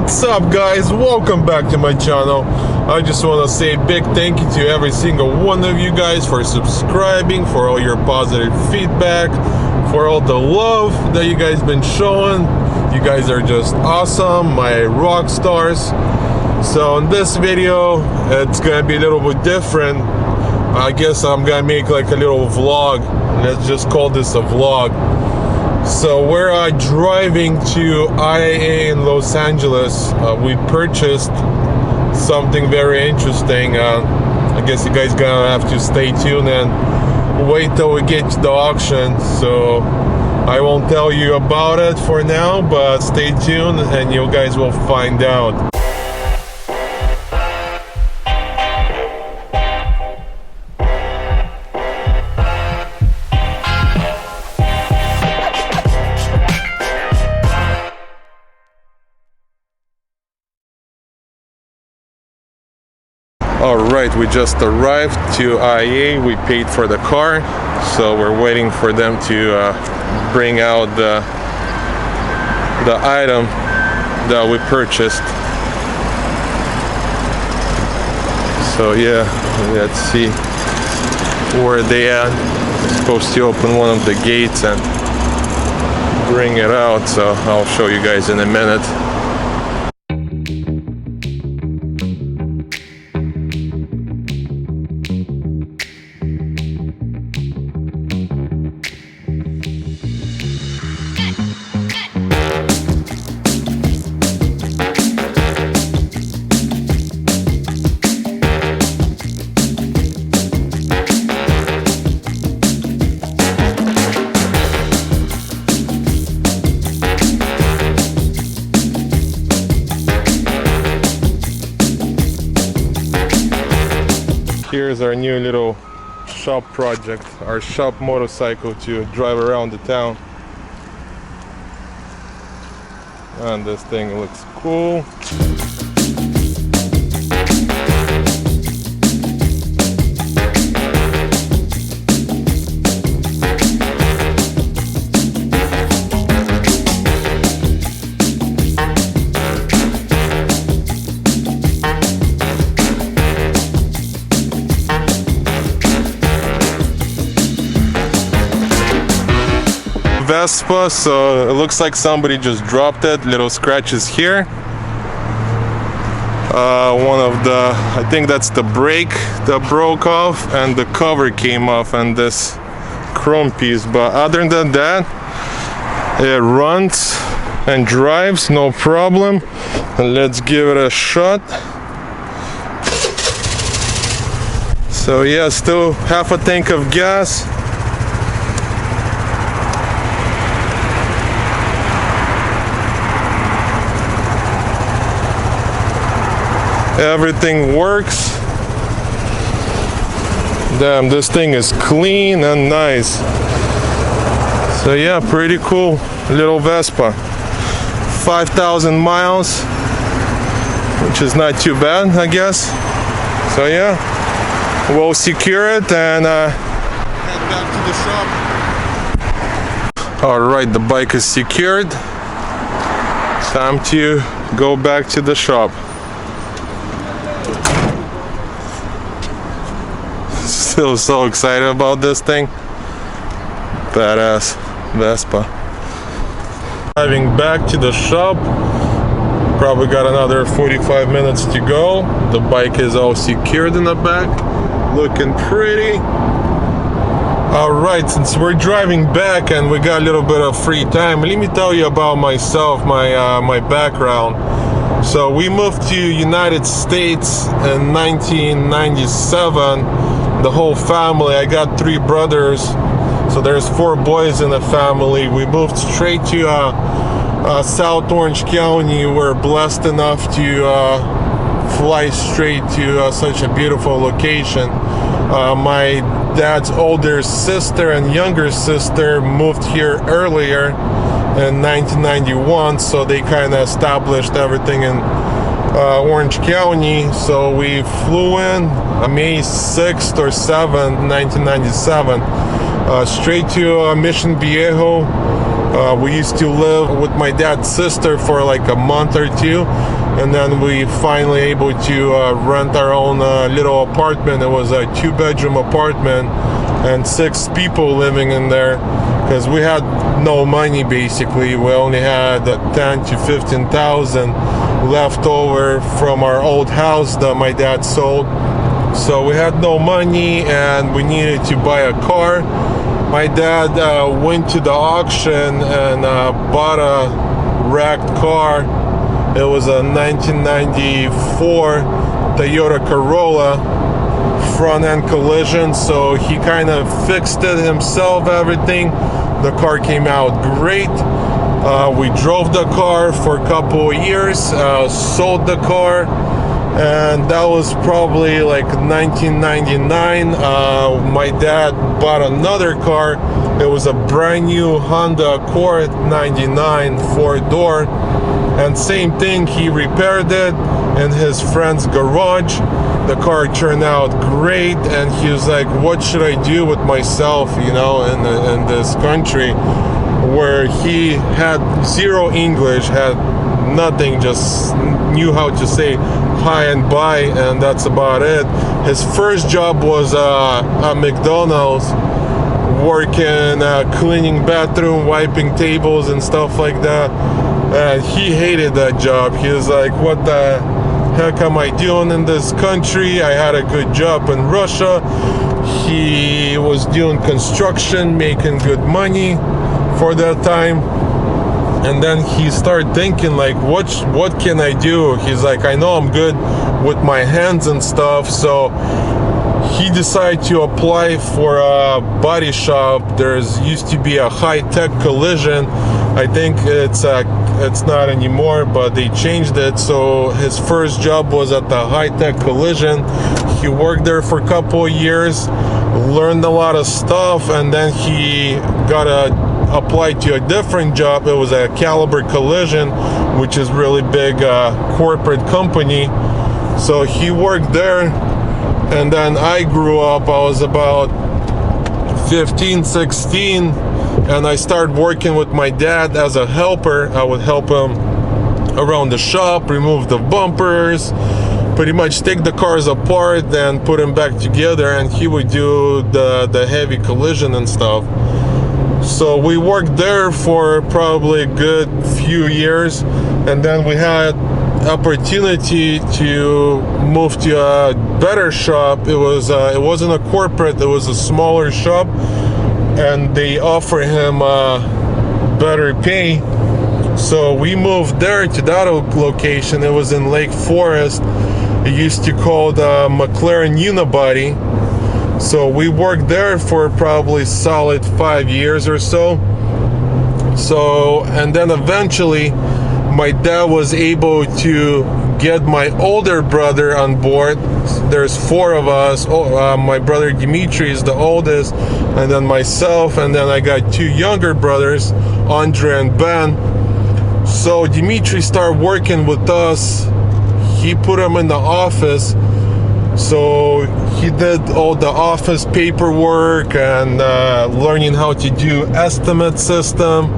What's up, guys? Welcome back to my channel. I just want to say a big thank you to every single one of you guys for subscribing, for all your positive feedback, for all the love that you guys been showing. You guys are just awesome, my rock stars. So in this video, it's gonna be a little bit different. I guess I'm gonna make like a little vlog. Let's just call this a vlog. So we're driving to IAA in Los Angeles. We purchased something very interesting. I guess you guys gonna have to stay tuned and wait till we get to the auction. So I won't tell you about it for now, but stay tuned and you guys will find out. Alright, we just arrived to IAA. We paid for the car, so we're waiting for them to bring out the item that we purchased. So yeah, let's see where they at. They're supposed to open one of the gates and bring it out, so I'll show you guys in a minute. Here's our new little shop project, our shop motorcycle to drive around the town. And this thing looks cool. Vespa, so it looks like somebody just dropped it. Little scratches here. One of the, I think that's the brake that broke off, and the cover came off on this chrome piece, but other than that it runs and drives no problem. And let's give it a shot. So yeah, still half a tank of gas. Everything works. Damn, this thing is clean and nice. So yeah, pretty cool little Vespa. 5,000 miles, which is not too bad, I guess. So yeah, we'll secure it and head back to the shop. Alright, the bike is secured. Time to go back to the shop. Still so excited about this thing. Badass Vespa. Driving back to the shop. Probably got another 45 minutes to go. The bike is all secured in the back. Looking pretty. Alright, since we're driving back and we got a little bit of free time, let me tell you about myself, my background. So we moved to United States in 1997. The whole family. I got 3 brothers, so there's 4 boys in the family. We moved straight to South Orange County. We're blessed enough to fly straight to such a beautiful location. My dad's older sister and younger sister moved here earlier in 1991, so they kind of established everything in Orange County. So we flew in May 6th or 7th, 1997, straight to Mission Viejo, We used to live with my dad's sister for like a month or two, and then we finally able to rent our own little apartment. It was a 2-bedroom apartment and 6 people living in there, because we had no money basically. We only had 10 to 15,000 left over from our old house that my dad sold. So we had no money and we needed to buy a car. My dad went to the auction and bought a wrecked car. It was a 1994 Toyota Corolla, front end collision. So he kind of fixed it himself, everything. The car came out great. We drove the car for a couple of years, sold the car, and that was probably like 1999. My dad bought another car. It was a brand new Honda Accord 99 4-door, and same thing, he repaired it in his friend's garage. The car turned out great, and he was like, what should I do with myself, you know, in this country where he had zero English, had nothing, just knew how to say hi and bye, and that's about it. His first job was at McDonald's, working, cleaning bathroom, wiping tables and stuff like that. And he hated that job. He was like, what the heck am I doing in this country? I had a good job in Russia. He was doing construction, making good money for that time. And then he started thinking like, what can I do? He's like, I know I'm good with my hands and stuff. So he decided to apply for a body shop. There's used to be a high-tech collision. I think it's not anymore, but they changed it. So his first job was at the high-tech collision. He worked there for a couple of years, learned a lot of stuff, and then he got applied to a different job. It was a Caliber Collision, which is really big corporate company. So he worked there, and then I grew up. I was about 15, 16, and I started working with my dad as a helper. I would help him around the shop, remove the bumpers, pretty much take the cars apart, then put them back together, and he would do the heavy collision and stuff. So we worked there for probably a good few years, and then we had opportunity to move to a better shop. It wasn't a corporate, it was a smaller shop, and they offered him better pay. So we moved there to that location. It was in Lake Forest. It used to call the McLaren Unibody. So we worked there for probably solid 5 years or so. And then eventually my dad was able to get my older brother on board. There's 4 of us. My brother Dimitri is the oldest, and then myself, and then I got 2 younger brothers, Andre and Ben. So Dimitri started working with us. He put him in the office. So he did all the office paperwork and learning how to do estimate system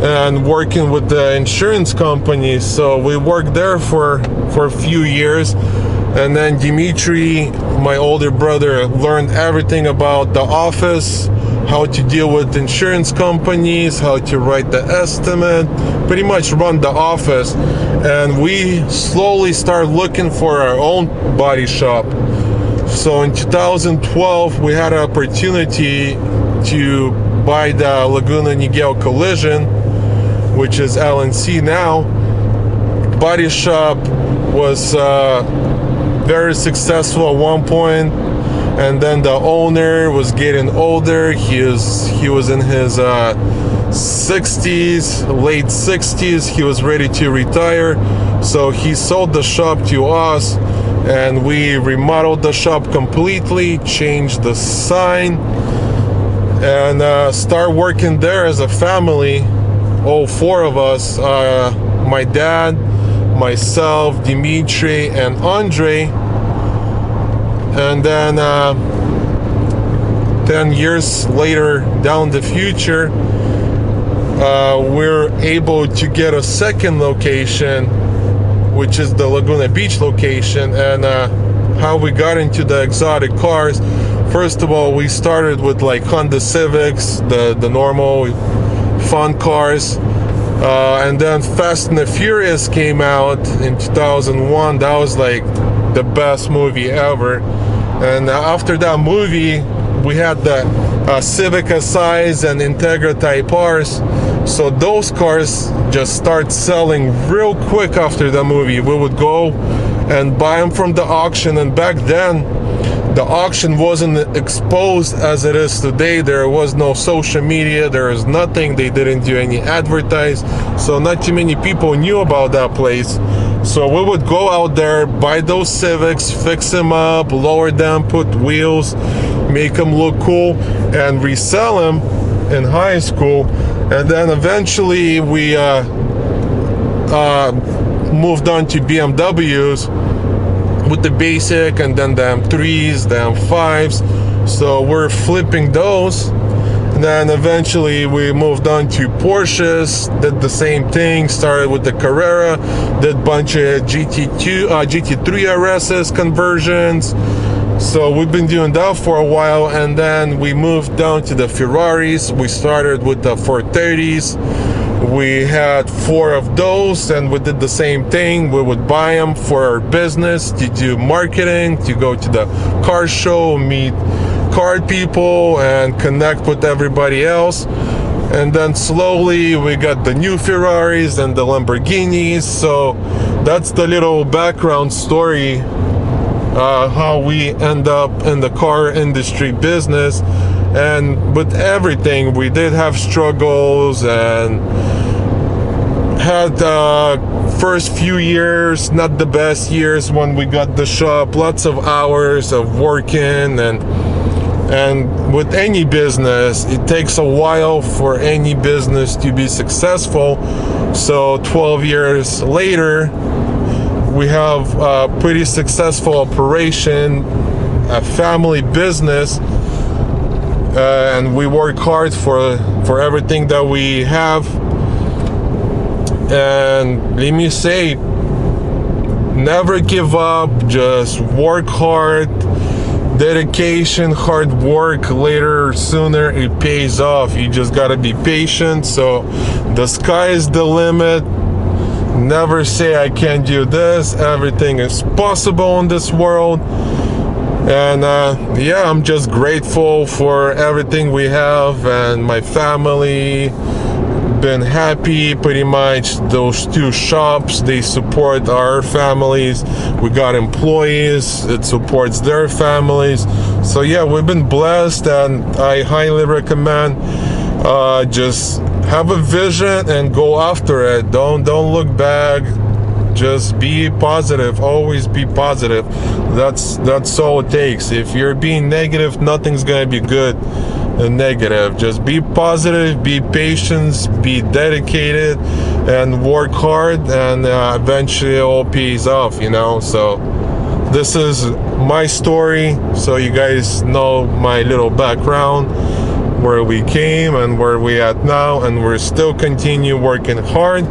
and working with the insurance company. So we worked there for a few years, and then Dimitri, my older brother, learned everything about the office, how to deal with insurance companies, how to write the estimate, pretty much run the office. And we slowly started looking for our own body shop. So in 2012 we had an opportunity to buy the Laguna Niguel Collision, which is LNC now. Body shop was very successful at one point, and then the owner was getting older. He was in his 60s, late 60s. He was ready to retire, so he sold the shop to us, and we remodeled the shop completely, changed the sign, and start working there as a family. All 4 of us, my dad, myself, Dimitri, and Andre. And then 10 years later, down the future, we're able to get a second location, which is the Laguna Beach location. And how we got into the exotic cars, first of all, we started with like Honda Civics, the normal fun cars, and then Fast and the Furious came out in 2001. That was like the best movie ever. And after that movie, we had the Civic SIs and Integra Type Rs. So those cars just start selling real quick after the movie. We would go and buy them from the auction, and back then the auction wasn't exposed as it is today. There was no social media, there was nothing. They didn't do any advertise, so not too many people knew about that place. So we would go out there, buy those Civics, fix them up, lower them, put wheels, make them look cool, and resell them in high school. And then eventually we moved on to BMWs with the basic, and then the M3s, the M5s. So we're flipping those. And then eventually we moved on to Porsches, did the same thing, started with the Carrera, did a bunch of GT3 RSs conversions. So we've been doing that for a while, and then we moved down to the Ferraris. We started with the 430s. We had 4 of those, and we did the same thing. We would buy them for our business, to do marketing, to go to the car show, meet car people, and connect with everybody else. And then slowly we got the new Ferraris and the Lamborghinis. So that's the little background story, how we end up in the car industry business. And with everything, we did have struggles, and had first few years not the best years when we got the shop, lots of hours of working, and with any business it takes a while for any business to be successful. So 12 years later, we have a pretty successful operation, a family business, and we work hard for everything that we have. And let me say, never give up, just work hard. Dedication, hard work, later, sooner it pays off. You just gotta be patient. So the sky is the limit. Never say I can't do this. Everything is possible in this world. And yeah, I'm just grateful for everything we have, and my family been happy. Pretty much those 2 shops, they support our families. We got employees, it supports their families. So yeah, we've been blessed, and I highly recommend just have a vision and go after it. Don't look back. Just be positive. Always be positive. That's all it takes. If you're being negative, nothing's gonna be good. Negative. Just be positive, be patient, be dedicated, and work hard, and eventually it all pays off, you know. So this is my story, so you guys know my little background, where we came and where we at now, and we're still continue working hard,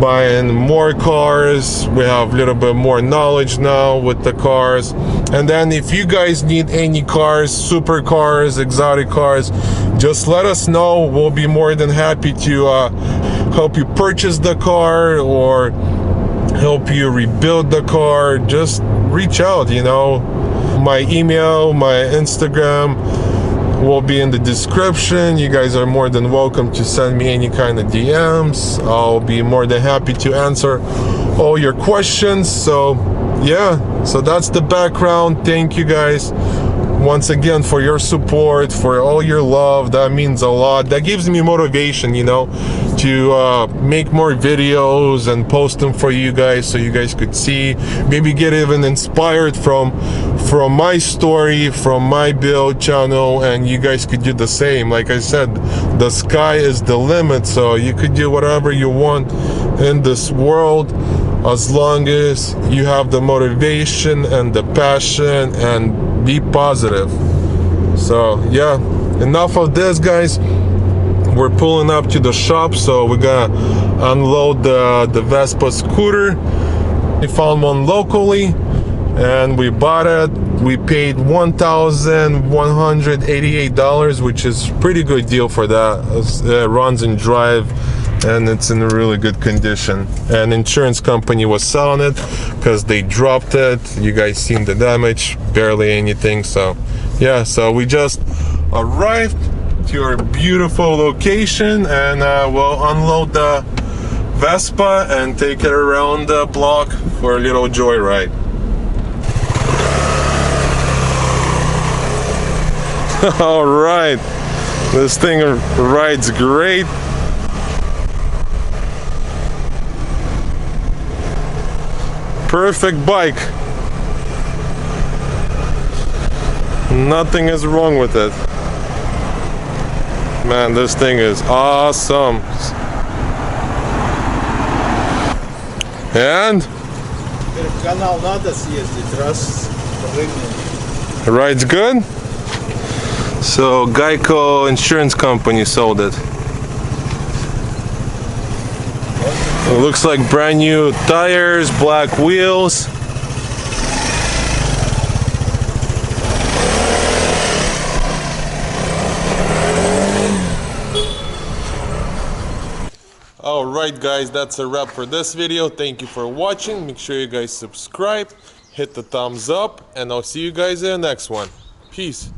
buying more cars. We have a little bit more knowledge now with the cars. And then if you guys need any cars, super cars, exotic cars, just let us know. We'll be more than happy to help you purchase the car or help you rebuild the car. Just reach out, you know. My email, my Instagram will be in the description. You guys are more than welcome to send me any kind of DMs. I'll be more than happy to answer all your questions. So yeah, so that's the background. Thank you guys once again for your support, for all your love. That means a lot. That gives me motivation, you know, to make more videos and post them for you guys, so you guys could see, maybe get even inspired from my story, from my build channel, and you guys could do the same. Like I said, the sky is the limit, so you could do whatever you want in this world, as long as you have the motivation and the passion and be positive. So yeah, enough of this, guys. we're pulling up to the shop, so we're gonna unload the Vespa scooter. We found one locally and we bought it. We paid $1,188, which is pretty good deal for that. It runs and drive and it's in a really good condition. And insurance company was selling it because they dropped it. You guys seen the damage, barely anything. So yeah, so we just arrived to our beautiful location, and we'll unload the Vespa and take it around the block for a little joyride. All right, this thing rides great. Perfect bike. Nothing is wrong with it. Man, this thing is awesome. And rides good. So Geico insurance company sold it. It looks like brand new tires, black wheels. Alright guys, that's a wrap for this video. Thank you for watching. Make sure you guys subscribe, hit the thumbs up, and I'll see you guys in the next one. Peace.